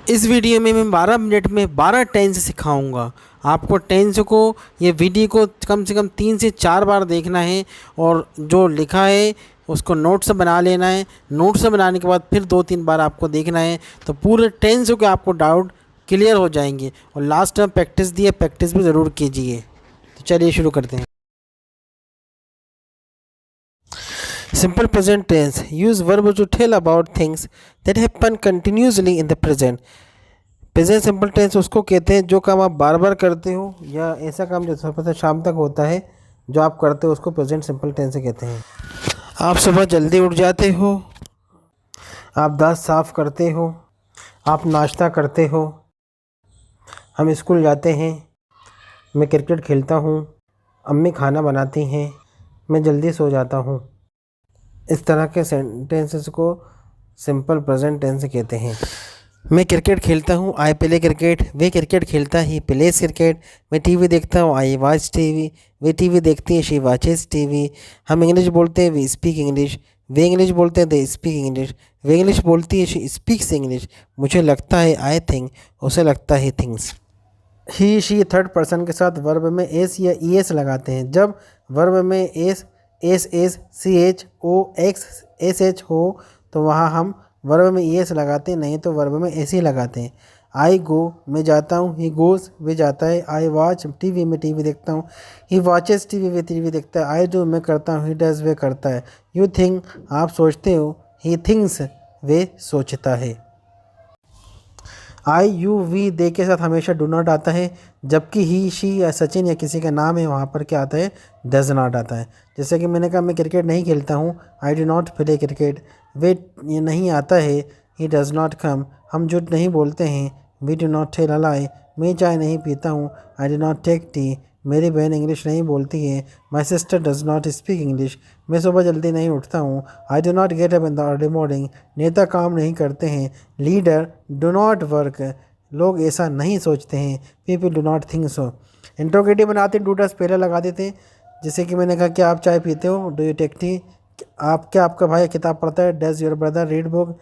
इस वीडियो में मैं 12 मिनट में 12 टेंस सिखाऊंगा। आपको टेंस को, ये वीडियो को कम से कम 3 से 4 बार देखना है और जो लिखा है उसको नोट्स बना लेना है। नोट्स बनाने के बाद फिर 2-3 बार आपको देखना है, तो पूरे टेंस के आपको डाउट क्लियर हो जाएंगे। और लास्ट में प्रैक्टिस दिए, प्रैक्टिस भी ज़रूर कीजिए। तो चलिए शुरू करते हैं। Simple present tense. Use verb to tell about things that happen continuously in the present. Present simple tense उसको कहते हैं जो काम आप बार बार करते हो या ऐसा काम जो सुबह से शाम तक होता है जो आप करते हो, उसको प्रेजेंट सिंपल टेंस से कहते हैं। आप सुबह जल्दी उठ जाते हो, आप दांत साफ करते हो, आप नाश्ता करते हो, हम स्कूल जाते हैं, मैं क्रिकेट खेलता हूँ, अम्मी खाना बनाती हैं, मैं जल्दी सो जाता हूँ। इस तरह के सेंटेंसेस को सिंपल प्रेजेंट टेंस कहते हैं। मैं क्रिकेट खेलता हूँ, आई प्ले क्रिकेट। वे क्रिकेट खेलता ही प्लेस क्रिकेट। मैं टीवी देखता हूँ, आई वॉच टीवी। वे टीवी देखती है, शी वॉचेस टीवी। हम इंग्लिश बोलते हैं, वी स्पीक इंग्लिश। वे इंग्लिश बोलते हैं, दे स्पीक इंग्लिश। वे इंग्लिश बोलती है, शी स्पीक्स इंग्लिश। मुझे लगता है, आई थिंक। उसे लगता है, things. He she third person के साथ वर्ब में एस या ई एस लगाते हैं। जब वर्ब में S S S C H O X S H हो तो वहाँ हम वर्ब में ई एस लगाते हैं, नहीं तो वर्ब में एस ही लगाते हैं। आई गो, मैं जाता हूँ। ही गोज़, वे जाता है। आई वॉच टीवी, मैं टीवी देखता हूँ। ही वॉचेस टीवी, वे टीवी देखता है। आई डू, मैं करता हूँ। ही डज़, वे करता है। यू थिंक, आप सोचते हो। ही थिंक्स, वे सोचता है। आई यू वी दे के साथ हमेशा डू नॉट आता है, जबकि ही शी या सचिन या किसी का नाम है वहाँ पर क्या आता है, डज नॉट आता है। जैसे कि मैंने कहा मैं क्रिकेट नहीं खेलता हूँ, I do not play cricket. वे ये नहीं आता है, ही डज़ नॉट कम। हम झूठ नहीं बोलते हैं, we do not tell a lie. मैं चाय नहीं पीता हूँ, I do not take tea. मेरी बहन इंग्लिश नहीं बोलती है, my sister does not speak English. मैं सुबह जल्दी नहीं उठता हूँ, I do not get up in the early morning. नेता काम नहीं करते हैं, लीडर डू नॉट वर्क। लोग ऐसा नहीं सोचते हैं, people do not think so. Interrogative बनाते डू डस पहले लगा देते हैं। जैसे कि मैंने कहा क्या आप चाय पीते हो, डू यू टेक टी। क्या आपका भाई किताब पढ़ता है, does your brother read book.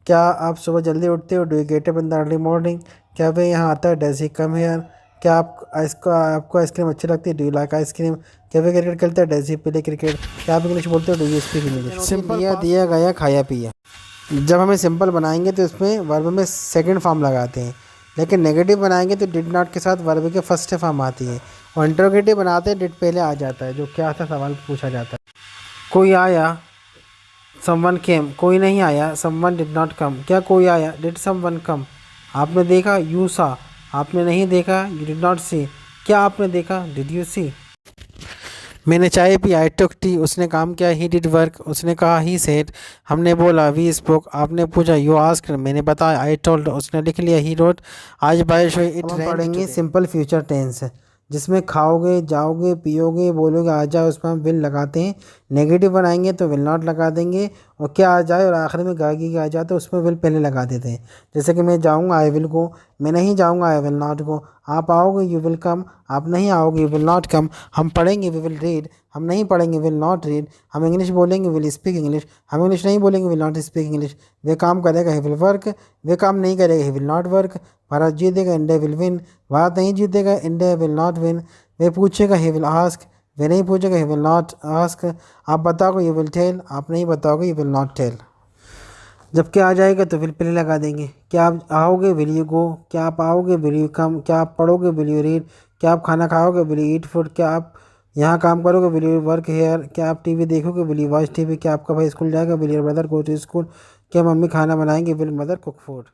क्या आप सुबह जल्दी उठते हो, do you get up in the early morning. क्या वे यहाँ आता है, डज ही कम हेयर। क्या आपको आइसक्रीम अच्छी लगती है, डू यू लाइक आइसक्रीम। क्या वे क्रिकेट खेलते हैं, डज ही प्ले क्रिकेट। क्या आप इंग्लिश बोलते हो, do you speak English. Simple दिया गया, खाया पिया। जब हमें सिंपल बनाएंगे तो इसमें वर्ब में सेकंड फॉर्म लगाते हैं, लेकिन नेगेटिव बनाएंगे तो डिड नॉट के साथ वर्ब के फर्स्ट फॉर्म आती है। और इंट्रोगेटिव बनाते हैं डिड पहले आ जाता है, जो क्या था सवाल पूछा जाता है। कोई आया, समवन केम। कोई नहीं आया, समवन डिड नॉट कम। क्या कोई आया, डिड समवन कम। आपने देखा, यू सा। आपने नहीं देखा, यू डिड नॉट सी। क्या आपने देखा, डिड यू सी। मैंने चाय पी, आई टुक टी। उसने काम किया, ही डिड वर्क। उसने कहा, ही सेड। हमने बोला, वी स्पोक। आपने पूछा, यू आस्क्ड। मैंने बताया, आई टोल्ड। उसने लिख लिया, ही रोट। आज बारिश हुई, इट रेन्ड। पढ़ेंगे सिंपल फ्यूचर टेंस, जिसमें खाओगे, जाओगे, पियोगे, बोलोगे आ जाओ, उसमें हम विल लगाते हैं। नेगेटिव बनाएंगे तो विल नॉट लगा देंगे। और क्या आ जाए और आखिर में गागी का आ जाए तो उसमें विल पहले लगा देते हैं। जैसे कि मैं जाऊँगा, आई विल गो। मैं नहीं जाऊँगा, आई विल नॉट गो। आप आओगे, यू विल कम। आप नहीं आओगे, यू विल नॉट कम। हम पढ़ेंगे, वी विल रीड। हम नहीं पढ़ेंगे, विल नॉट रीड। हम इंग्लिश बोलेंगे, विल स्पीक इंग्लिश। हम इंग्लिश नहीं बोलेंगे, विल नॉट स्पीक इंग्लिश। वे काम करेगा, ही विल वर्क। वे काम नहीं करेगा, he will not work. Bharat जीतेगा, इंडिया विल विन। भारत नहीं जीतेगा, इंडिया विल नॉट विन। वे पूछेगा, ही विल आस्क। वे नहीं पूछेगा, ही विल नॉट आस्क। आप बताओगे, यू विल टेल। आप नहीं बताओगे, यू विल नॉट टेल। जब क्या आ जाएगा तो विल पहले लगा देंगे। क्या आप आओगे, विल यू गो। क्या आप आओगे, विल यू कम। क्या आप पढ़ोगे, विल यू रीड। क्या आप खाना खाओगे, विल यू ईट फूड। क्या आप यहाँ काम करोगे, विल यू वर्क हेयर। क्या आप टीवी देखोगे, विल यू वॉच टीवी। क्या आपका भाई स्कूल जाएगा, will your brother go to school. क्या मम्मी खाना बनाएंगे, will mother cook food.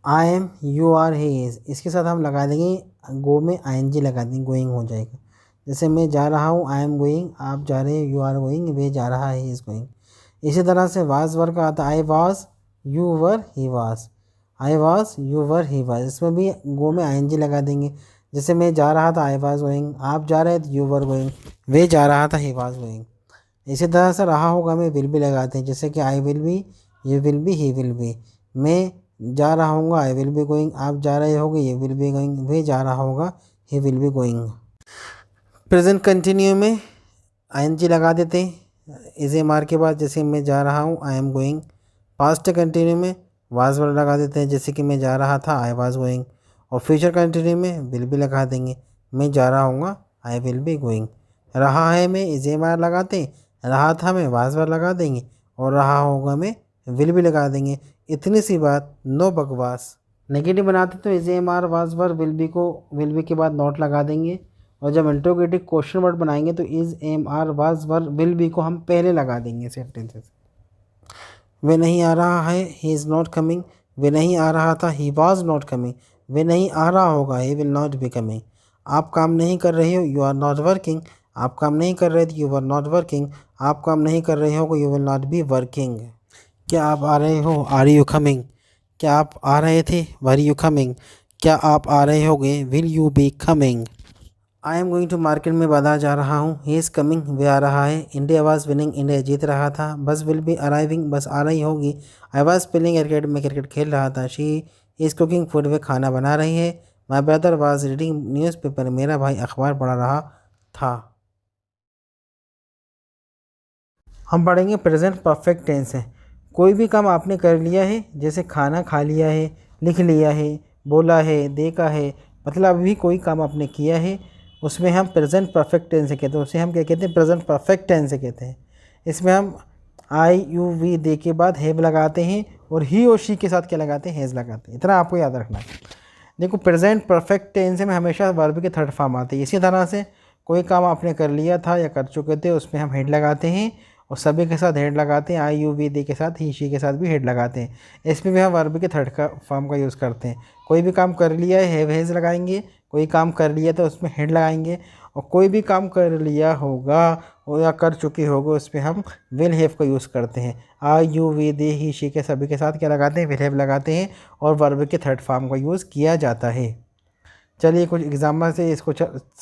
I am, you are, he is. इसके साथ हम लगा देंगे, गो में आई एन जी लगा देंगे, गोइंग हो जाएगा। जैसे मैं जा रहा हूँ, आई एम गोइंग। आप जा रहे हो, यू आर गोइंग। वे जा रहा है, ही इज़ गोइंग। इसी तरह से वाज वर्क आता है, I was, you were, he was. I was, you were, he was. इसमें भी गो में आई एन जी लगा देंगे। जैसे मैं जा रहा था, आई वाज गोइंग। आप जा रहे थे, यू वर गोइंग। वे जा रहा था, ही वाज गोइंग। इसी तरह से रहा होगा में विल भी लगाते हैं, जैसे कि I will be, you will be, he will be. मैं जा रहा हूँगा, आई विल बी गोइंग। आप जा रहे होगे, यू विल बी गोइंग। वे जा रहा होगा, he will be going. Present continue में आई एन जी लगा देते हैं इसे मार के बाद। जैसे मैं जा रहा हूँ, आई एम गोइंग। पास्ट कंटिन्यू में वाज वर्ड लगा देते हैं, जैसे कि मैं जा रहा था, आई वाज गोइंग। और फ्यूचर कंटिन्यू में विल भी लगा देंगे, मैं जा रहा हूँगा, आई विल बी गोइंग। रहा है में इज एम आर लगाते हैं, रहा था में वाज वर्ड लगा देंगे, और रहा होगा में विल भी लगा देंगे। इतनी सी बात, नो बकवास। नेगेटिव बनाते तो is am are was word will be को विल बी के बाद नॉट लगा देंगे, और जब इंट्रोगेटिव क्वेश्चन वर्ड बनाएंगे तो is am are was word will be को हम पहले लगा देंगे सेंटेंसेस। वे नहीं आ रहा है, ही इज़ नॉट कमिंग। वे नहीं आ रहा था, ही वॉज नॉट कमिंग। वे नहीं आ रहा होगा, he will not be coming. आप काम नहीं कर रहे हो, यू आर नॉट वर्किंग। आप काम नहीं कर रहे थे, यू आर नॉट वर्किंग। आप काम नहीं कर रहे हो, you will not be working. क्या आप आ रहे हो, आर यू कमिंग। क्या आप आ रहे थे, वर यू कमिंग। क्या आप आ रहे होगे, will you be coming. I am going to market में बाजार जा रहा हूँ, ही इज़ कमिंग, वे आ रहा है। इंडिया वाज विनिंग, इंडिया जीत रहा था। बस विल बी अराइविंग, बस आ रही होगी। आई वाज प्लेइंग क्रिकेट, में क्रिकेट खेल रहा था। शी इज़ कुकिंग फूड, वे खाना बना रही है। My brother was reading newspaper, मेरा भाई अखबार पढ़ रहा था। हम पढ़ेंगे प्रेजेंट परफेक्ट टेंस है। कोई भी काम आपने कर लिया है, जैसे खाना खा लिया है, लिख लिया है, बोला है, देखा है, मतलब अभी कोई काम आपने किया है, उसमें हम प्रेजेंट परफेक्ट टेंस से कहते हैं। उसे हम क्या कहते हैं, प्रेजेंट परफेक्ट टेंस से कहते हैं। इसमें हम आई यू वी दे के बाद हैव लगाते हैं, और ही और शी के साथ क्या लगाते हैं, हैज़ लगाते हैं। इतना आपको याद रखना है। देखो प्रेजेंट परफेक्ट टेंस में हमेशा वर्ब के थर्ड फॉर्म आते हैं। इसी तरह से कोई काम आपने कर लिया था या कर चुके थे, उसमें हम हेड लगाते हैं, और सभी के साथ हेड लगाते हैं। आई यू वी दे के साथ ही शी के साथ भी हेड लगाते हैं। इसमें भी हम वर्ब के थर्ड का फॉर्म का यूज़ करते हैं। कोई भी काम कर लिया है, हैव हैज़ लगाएंगे। कोई काम कर लिया तो उसमें हेड लगाएंगे, और कोई भी काम कर लिया होगा और या कर चुके होगा, उसमें हम विल हैव का यूज़ करते हैं। I you we they he she के सभी के साथ क्या लगाते हैं, विल हैव लगाते हैं, और वर्ब के थर्ड फॉर्म का यूज़ किया जाता है। चलिए कुछ एग्जाम्पल से इसको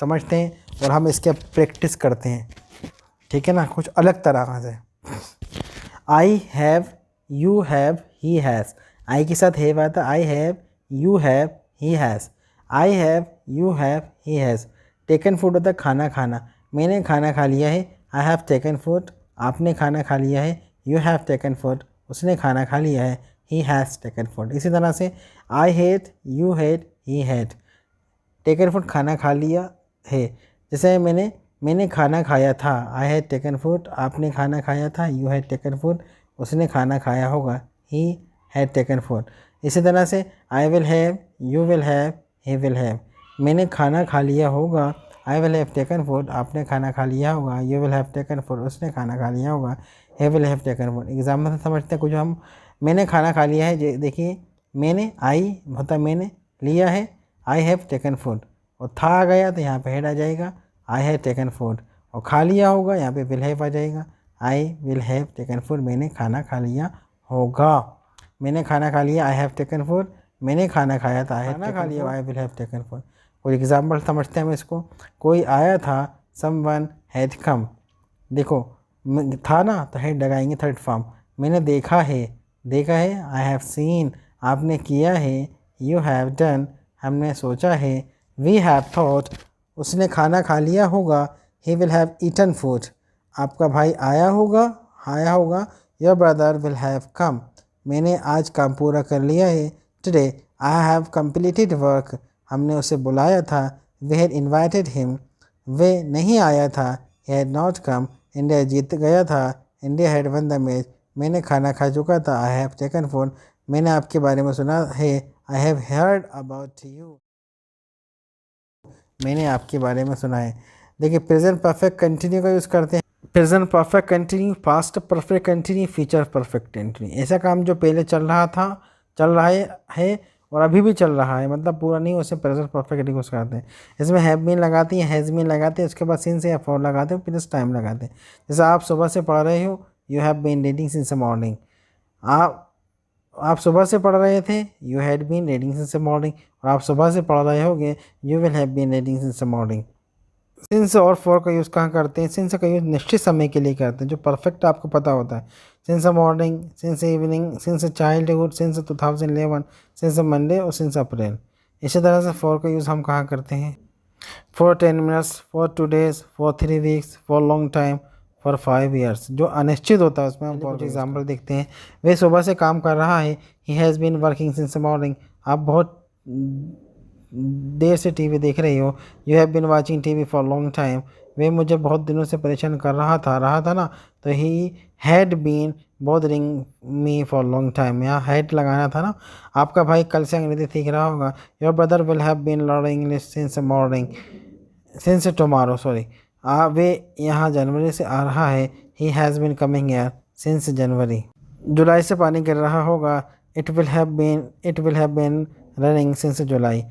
समझते हैं, और हम इसके प्रैक्टिस करते हैं, ठीक है ना, कुछ अलग तरह से। I have, you have, he has. I के साथ हैव आता है। I have, you have, he has. I have, you have, he has. Taken food होता है खाना खाना। मैंने खाना खा लिया है, आई हैव टेकन फूड। आपने खाना खा लिया है, यू हैव टेकन फूड। उसने खाना खा लिया है, ही हैज़ टेकन फूड। इसी तरह से I hate, you hate, he hate. Taken food खाना खा लिया है, जैसे मैंने खाना खाया था, आई हैड टेकन फूड। आपने खाना खाया था, यू हैड टेकन फूड। उसने खाना खाया होगा, ही हैड टेकन फूड। इसी तरह से I will have, you will have, he will have. मैंने खाना खा लिया होगा, I will have taken food. आपने खाना खा लिया होगा, you will have taken food. उसने खाना खा लिया होगा, he will have taken food. Example से समझते हैं कुछ हम। मैंने खाना खा लिया है, देखिए मैंने आई होता मैंने, लिया है आई हैव टेकन फूड, और था आ गया तो यहाँ पे हेड आ जाएगा, आई हैव टेकन फूड। और खा लिया होगा, यहाँ पे विल हैव आ जाएगा, I will have taken food. मैंने खाना खा लिया होगा। मैंने खाना खा लिया, आई हैव टेकन फूड। मैंने खाना खाया था, आई हैव खा लिया, I will have taken food. कोई एग्जाम्पल समझते हैं हम इसको। कोई आया था, समवन हैड कम। देखो था ना, तो हेड लगाएंगे थर्ड फॉर्म। मैंने देखा है, देखा है, आई हैव सीन। आपने किया है, यू हैव डन। हमने सोचा है, वी हैव थॉट। उसने खाना खा लिया होगा, he will have eaten food. आपका भाई आया होगा, your brother will have come. मैंने आज काम पूरा कर लिया है, today I have completed work. हमने उसे बुलाया था, वी हैड इन्वाइटेड हिम। वे नहीं आया था, he had not come. India जीत गया था, India had won the match. मैंने खाना खा चुका था, आई हैव टेकन फूड। मैंने आपके बारे में सुना है, I have heard about you. मैंने आपके बारे में सुना है। देखिए प्रेजेंट परफेक्ट कंटिन्यू का यूज़ करते हैं। Present perfect continue, past perfect continue, future perfect continue. ऐसा काम जो पहले चल रहा था, चल रहा है और अभी भी चल रहा है, मतलब पूरा नहीं, उसे प्रेजेंट परफेक्ट यूज़ करते हैं। इसमें हैव बीन लगाते हैं, हैज़ बीन लगाते हैं, उसके बाद सिंस या फॉर लगाते हैं, प्लस टाइम लगाते हैं। जैसे आप सुबह से पढ़ रहे हो, you have been reading since the morning. आप सुबह से पढ़ रहे थे, you had been reading since the morning. और आप सुबह से पढ़ रहे होगे, you will have been reading since the morning. Since और फॉर का यूज़ कहाँ करते हैं? सिंस का यूज़ निश्चित समय के लिए करते हैं, जो परफेक्ट आपको पता होता है। Since a morning, since evening, since childhood, since 2011, since Monday और सिंस अप्रैल। इसी तरह से फॉर का यूज़ हम कहाँ करते हैं? For 10 minutes, for 2 days, for 3 weeks, for long time, for 5 years, जो अनिश्चित होता है उसमें हम कुछ एग्जाम्पल देखते हैं। वह सुबह से काम कर रहा है, he has been working since morning, आप बहुत देर से टीवी देख रही हो। You have been watching TV for long time, वे मुझे बहुत दिनों से परेशान कर रहा था ना, तो he had been bothering me for long time, यहाँ हैड लगाना था ना। आपका भाई कल से अंग्रेजी सीख रहा होगा। Your brother will have been learning English since morning, since tomorrow sorry, वे यहाँ जनवरी से आ रहा है। He has been coming here since January, जुलाई से पानी गिर रहा होगा। It will have been running since July,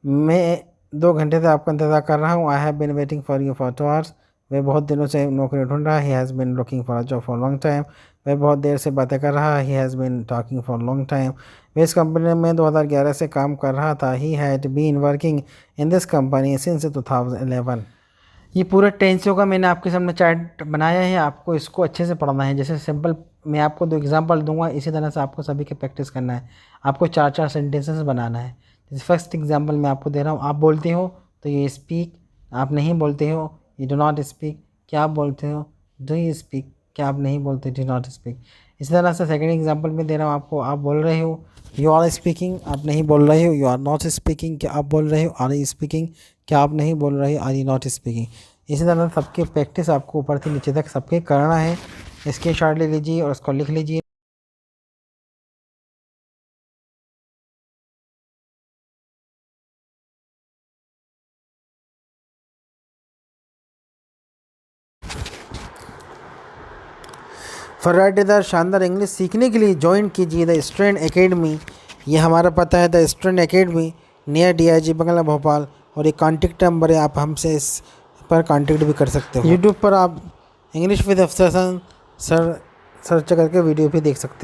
मैं 2 घंटे से आपका इंतज़ार कर रहा हूँ। I have been waiting for you for 2 hours, वह बहुत दिनों से नौकरी ढूंढ रहा है। He has been looking for a job for long time, वह बहुत देर से बातें कर रहा है। He has been talking for long time, वह इस कंपनी में 2011 से काम कर रहा था। He had been working in this company since 2011। ये पूरा टेंसों का मैंने आपके सामने चार्ट बनाया है, आपको इसको अच्छे से पढ़ना है। जैसे सिंपल मैं आपको 2 एग्जांपल दूंगा, इसी तरह से आपको सभी के प्रैक्टिस करना है। आपको 4-4 सेंटेंसेस बनाना है। जैसे फर्स्ट एग्जांपल मैं आपको दे रहा हूँ, आप बोलते हो तो ये स्पीक, आप नहीं बोलते हो ये डू नॉट स्पीक, क्या आप बोलते हो डू यू स्पीक, क्या आप नहीं बोलते डू नॉट स्पीक। इसी तरह से सेकेंड एग्जाम्पल में दे रहा हूँ आपको, आप बोल रहे हो यू आर स्पीकिंग, आप नहीं बोल रहे हो यू आर नॉट स्पीकिंग, क्या आप बोल रहे हो आर यू स्पीकिंग, क्या आप नहीं बोल रहे हो आर यू नॉट स्पीकिंग। इसी तरह सबकी प्रैक्टिस आपको ऊपर से नीचे तक सबके करना है। इसके शॉर्ट ले लीजिए और उसको लिख लीजिए। फर्राटेदार शानदार इंग्लिश सीखने के लिए ज्वाइन कीजिए द स्टूडेंट एकेडमी। ये हमारा पता है the student academy, near DIG बंगला भोपाल, और ये कॉन्टेक्ट नंबर है, आप हमसे इस पर कॉन्टेक्ट भी कर सकते हो। यूट्यूब पर आप इंग्लिश विद अफसर सर सर्च करके वीडियो भी देख सकते हैं।